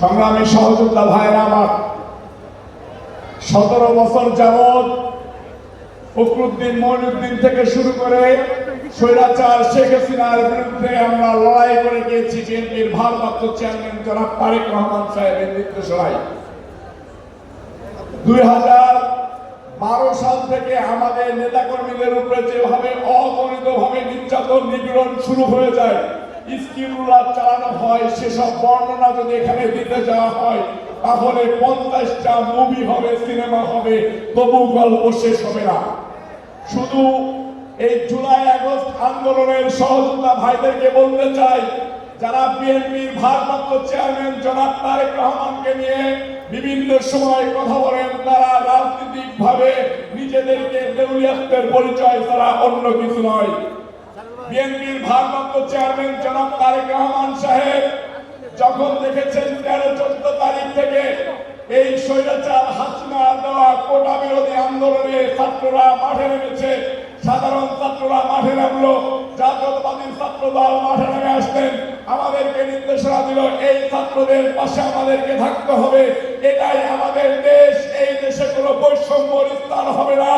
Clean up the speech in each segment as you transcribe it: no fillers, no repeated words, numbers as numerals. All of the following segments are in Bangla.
সংগ্রামী সহযোদ্ধা ভাইয়েরা আমার, 17 বছর যাবৎ ফখরুদ্দিন মঈনুদ্দিন থেকে শুরু করে স্বৈরাচার শেখ হাসিনার বিরুদ্ধে আমরা লড়াই করে গিয়েছি। বিএনপির ভারপ্রাপ্ত চেয়ারম্যান জনাব তারেক রহমান সাহেবের নির্দেশনায় 2012 সাল থেকে আমাদের নেতাকর্মীদের উপরে যেভাবে অগণিতভাবে নির্যাতন নিপীড়ন শুরু হয়ে যায়, স্কিমগুলা চালানো হয়, সেসব বর্ণনা যদি এখানে দিতে যাওয়া হয় তাহলে 50টা মুভি হবে, সিনেমা হবে, তবু গল্প শেষ হবে না। শুধু এই জুলাই আগস্ট আন্দোলনের সহযোদ্ধা ভাইদেরকে বলতে চাই, যারা বিএনপির ভারপ্রাপ্ত চেয়ারম্যান জনাব তারেক রহমানকে নিয়ে বিভিন্ন সময় কথা বলেন, তারা রাজনৈতিকভাবে নিজেদেরকে দেউলিয়াত্বের পরিচয় ছাড়া অন্য কিছু নয়। বিএনপির ভারপ্রাপ্ত চেয়ারম্যান জনাব তারেক রহমান সাহেব যখন দেখেছেন 13-14 তারিখ থেকে এই স্বৈরাচার হাসিনা দেওয়া কোটা বিরোধী আন্দোলনে ছাত্ররা মাঠে নেমেছে, সাধারণ ছাত্ররা মাঠে নামলো, জাতীয়তাবাদী ছাত্রদল মাঠে নেমে আসতেন, আমাদেরকে নির্দেশনা দিল এই ছাত্রদের পাশে আমাদেরকে থাকতে হবে, এটাই আমাদের দেশ, এই দেশে কোনো বৈষম্য স্থান হবে না,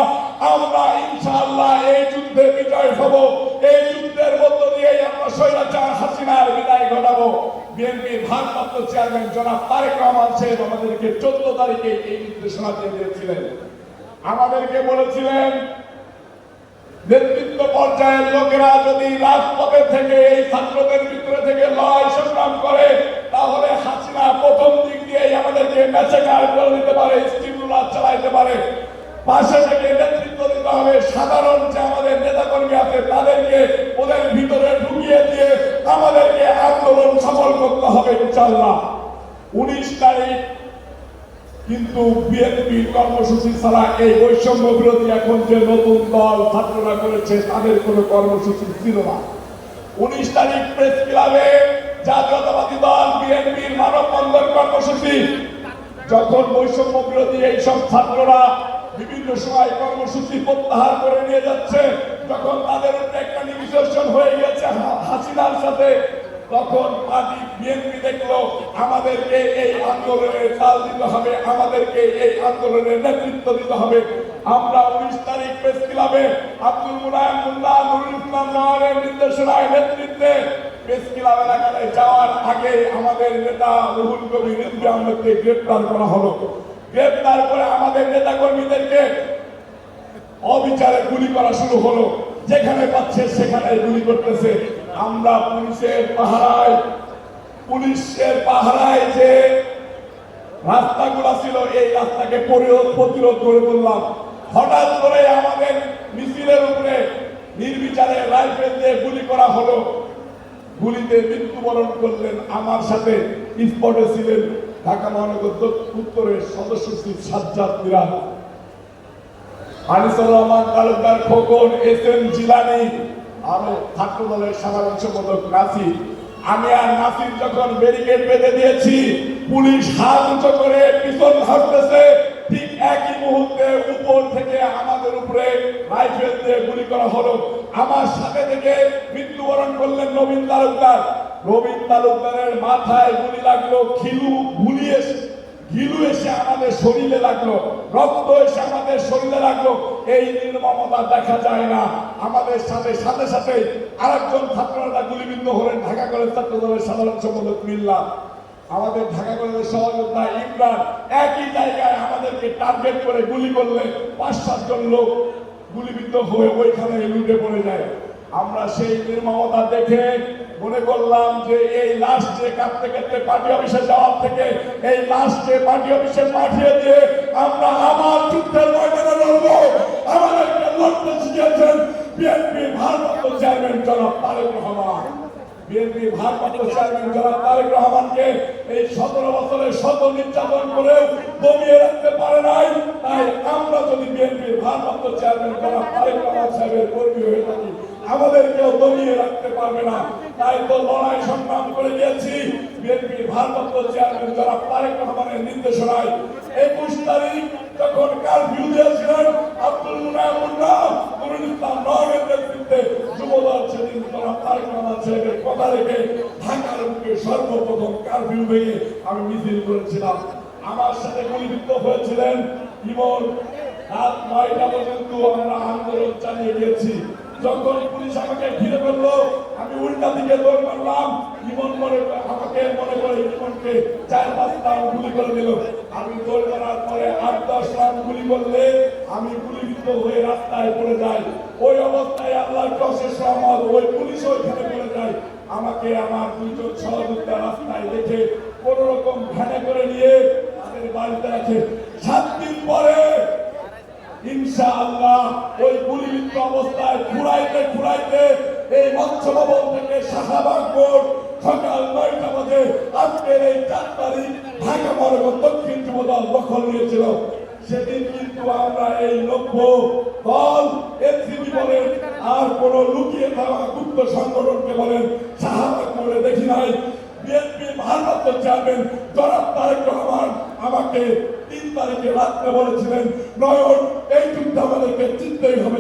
আমরা ইনশাআল্লাহ এই যুদ্ধে বিজয় হব, এই যুদ্ধের মধ্য দিয়েই আমরা স্বৈরাচার হাসিনার বিদায় ঘটাবো। বিএনপির ভারপ্রাপ্ত চেয়ারম্যান জনাব তারেক রহমান সাহেব আমাদেরকে 14 তারিখে এই নির্দেশনা দিয়ে দিয়েছিলেন। আমাদেরকে বলেছিলেন নেতৃত্ব পর্যায়ের লোকেরা যদি রাজপথে থেকে এই ছাত্রদের ভিতরে থেকে লড়াই সংগ্রাম করে তাহলে হাসিনা প্রথম দিক দিয়ে আমাদেরকে ম্যাসেকার করে দিতে পারে, স্টিমুলার চালাইতে পারে। পাশে থেকে নেতৃত্ব দিতে হবে, সাধারণ যে আমাদের নেতাকর্মী আছে তাদেরকে ওদের ভিতরে ঢুকিয়ে দিয়ে আমাদেরকে আন্দোলন সফল করতে হবে ইনশাআল্লাহ। 19 তারিখ কিন্তু বিএনপির কর্মসূচি ছাড়া এই বৈষম্য বিরোধী এখন যে নতুন দল ছাত্ররা করেছে তাদের কোনো কর্মসূচি ছিল না। 19 তারিখ প্রেস ক্লাবে জাতীয়তাবাদী দল বিএনপির মানববন্ধন কর্মসূচি, যখন বৈষম্য বিরোধী এইসব ছাত্ররা বিভিন্ন সময় কর্মসূচি প্রত্যাহার করে নিয়ে যাচ্ছে, যখন তাদের একটা নির্বাচন হয়ে গেছে হাসিনার সাথে, তখন পার্টি বিএনপি দেখলো আমাদেরকে এই আন্দোলনের চাল দিতে হবে, আমাদেরকে এই আন্দোলনের নেতৃত্ব দিতে হবে। আমরা 19 তারিখ প্রেস ক্লাবে আব্দুল মুনায়েম মোল্লা, নুরুল ইসলাম নওয়ারের নির্দেশনায় নেতৃত্বে প্রেস ক্লাব এলাকায় যাওয়ার আগে আমাদের নেতা রুহুল কবির রিজভী আহমেদকে গ্রেপ্তার করা হলো। গ্রেপ্তার করে আমাদের নেতা কর্মীদেরকে অবিচারে গুলি করা শুরু হলো, যেখানে পাচ্ছে সেখানে গুলি করতেছে। আমরা পুলিশের পাহারায় যে রাস্তাগুলো ছিল এই রাস্তাকে প্রতিরোধ করে তুললাম। হঠাৎ করে আমাদের মিছিলের উপরে নির্বিচারে রাইফেল দিয়ে গুলি করা হলো। গুলিতে মৃত্যুবরণ করলেন, আমার সাথে স্পটে ছিলেন ঢাকা মহানগর উত্তরের সদস্য সচিব সাজ্জাদ মিরাজ, আনিসুর রহমান তালুকদার খোকন, এস.এম. জিলানী, আরো ছাত্র দলের সাধারণ সম্পাদক নাসির। আমি আর নাসির যখন ব্যারিকেড বেঁধে দিয়েছি, পুলিশ হাত উঁচু করে পিছন ঘটতেছে, ঠিক একই মুহূর্তে উপর থেকে আমাদের উপরে রাইফেল দিয়ে গুলি করা হলো। আমার সাথে থেকে মৃত্যুবরণ করলেন নবীন তালুকদারের মাথায় গুলি লাগলো, ঘিলু এসে আমাদের শরীরে লাগলো, রক্ত এসে আমাদের শরীরে লাগলো। এই নির্মমতা দেখা যায় না। আমাদের সাথে সাথে আরেকজন ছাত্ররা গুলিবিদ্ধ হলেন, ঢাকা কলেজ ছাত্র দলের সাধারণ সম্পাদক মিল্লা, আমাদের ঢাকা কলেজের সহযোদ্ধা ইমরান, একই জায়গায় আমাদেরকে টার্গেট করে গুলি করলে 5-7 জন লোক গুলিবিদ্ধ হয়ে ওইখানে লুটে পড়ে যায়। আমরা সেই নির্মমতা দেখে মনে করলাম যে এই লাস্টে কাঁদতে কাঁদতে পার্টি অফিসে যাওয়ার থেকে এই লাস্টে পার্টি অফিসে পাঠিয়ে দিয়ে আমরা আমার যুদ্ধের ময়দানে লড়বো। আমাদেরকে লড়তে শিখিয়েছেন বিএনপির ভারপ্রাপ্ত চেয়ারম্যান জনাব তারেক রহমান। বিএনপির ভারপ্রাপ্ত চেয়ারম্যান জনাব তারেক রহমানকে এই 17 বছরে শত নির্যাতন করে দমিয়ে রাখতে পারে নাই। তাই আমরা যদি বিএনপির ভারপ্রাপ্ত চেয়ারম্যান জনাব তারেক রহমান সাহেবের কর্মী হয়ে থাকি, আমাদেরকেও দমিয়ে রাখতে পারবে না। তাই তো লড়াই সংগ্রাম করে গিয়েছি বিএনপির ভারপ্রাপ্ত চেয়ারম্যান জনাব তারেক রহমানের নির্দেশনায়। 21 তারিখ যখন কারফিউ দিয়েছিলেন আব্দুল মুনায়েম মোল্লা, নুরুল ইসলাম নওয়ারের নেতৃত্বে নেতৃত্বে যুবদল সেদিন জনাব তারেক রহমান সাহেবের কথা রেখে ঢাকার বুকে সর্বপ্রথম কারফিউ ভেঙে আমি মিছিল করেছিলাম। আমার সাথে গুলিবিদ্ধ হয়েছিলেন ইমন। রাত 9টা পর্যন্ত আমরা আন্দোলন চালিয়ে গিয়েছি। যখন পুলিশ আমাকে ঘিরে ফেললো আমি উল্টা দিকে দৌড় মারলাম। ইমন আমাকে মনে করে ইমনকে 4-5 রাউন্ড গুলি করে দিল। আমি দৌড় মারার পরে 8-10 রাউন্ড গুলি করলে আমি গুলিবিদ্ধ হয়ে রাস্তায় পড়ে যাই। ওই অবস্থায় আল্লাহর অশেষ রহমত ওই পুলিশ ওইখানে পড়ে যায়। আমাকে আমার 2 জন সহযোদ্ধা রাস্তায় দেখে কোন রকম ভ্যানে করে নিয়ে তাদের বাড়িতে রাখে। 7 দিন পরে ইনশাআল্লাহ ওই গুলিবিদ্ধ অবস্থায় ঘুরাইতে এই মৎস্য ভবন থেকে শাহবাগ মোড় সকাল 9টা বাজে আজকের এই 4 তারিখ ঢাকা মহানগর দক্ষিণ যুবদল দখল নিয়েছিল। সেদিন কিন্তু আমরা এই 90 দল এনসিপি বলেন আর কোন লুকিয়ে থাকা গুপ্ত সংগঠনকে বলেন শাহবাগ মোড়ে দেখি নাই। বিএনপি ভারপ্রাপ্ত চেয়ারম্যান জনাব তারেক রহমান আমাকে 3 তারিখে রাত্রে বলেছিলেন, নয়ন এই যুদ্ধ আমাদেরকে জিততেই হবে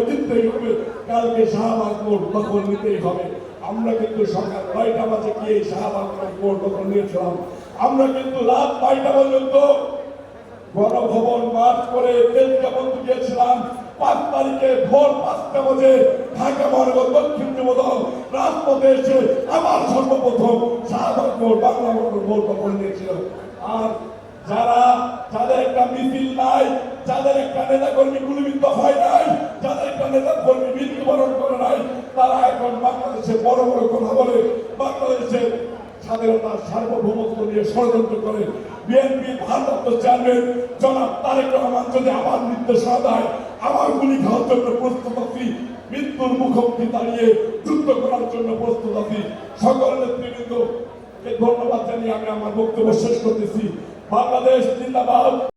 কালকে শাহবাগ মোড় দখল নিতেই হবে। আমরা কিন্তু সকাল 9টা বাজে গিয়ে শাহবাগ মোড় দখল নিয়েছিলাম। আমরা কিন্তু রাত 9টা পর্যন্ত গণভবন মার্চ করে তেলকা বন্ধ দিয়েছিলাম। 5 তারিখে ভোর 5টা বাজে ঢাকা মহানগর দক্ষিণ যুবদল রাজপথে এসে আবার সর্বপ্রথম শাহবাগ মোড় বাংলা মোড় দখল নিয়েছিল। আর যাদের একটা মিছিল নাই, যাদের একটা নেতা কর্মী গুলিবিদ্ধ হয় নাই, যাদের একটা নেতা কর্মী মৃত্যুবরণ করে নাই, তারা এখন বাংলাদেশে বড় বড় কথা বলে বাংলাদেশের স্বাধীনতার সার্বভৌমত্ব নিয়ে ষড়যন্ত্র করে। বিএনপির ভারপ্রাপ্ত চেয়ারম্যান জনাব তারেক রহমান যদি আবার নির্দেশনা দেয় আবার গুলি খাওয়ার জন্য প্রস্তুত আছি, মৃত্যুর মুখোমুখি দাঁড়িয়ে যুদ্ধ করার জন্য প্রস্তুত আছি। সকল নেতৃবৃন্দকে ধন্যবাদ জানিয়ে আমি আমার বক্তব্য শেষ করতেছি। বাংলাদেশ জিন্দাবাদ।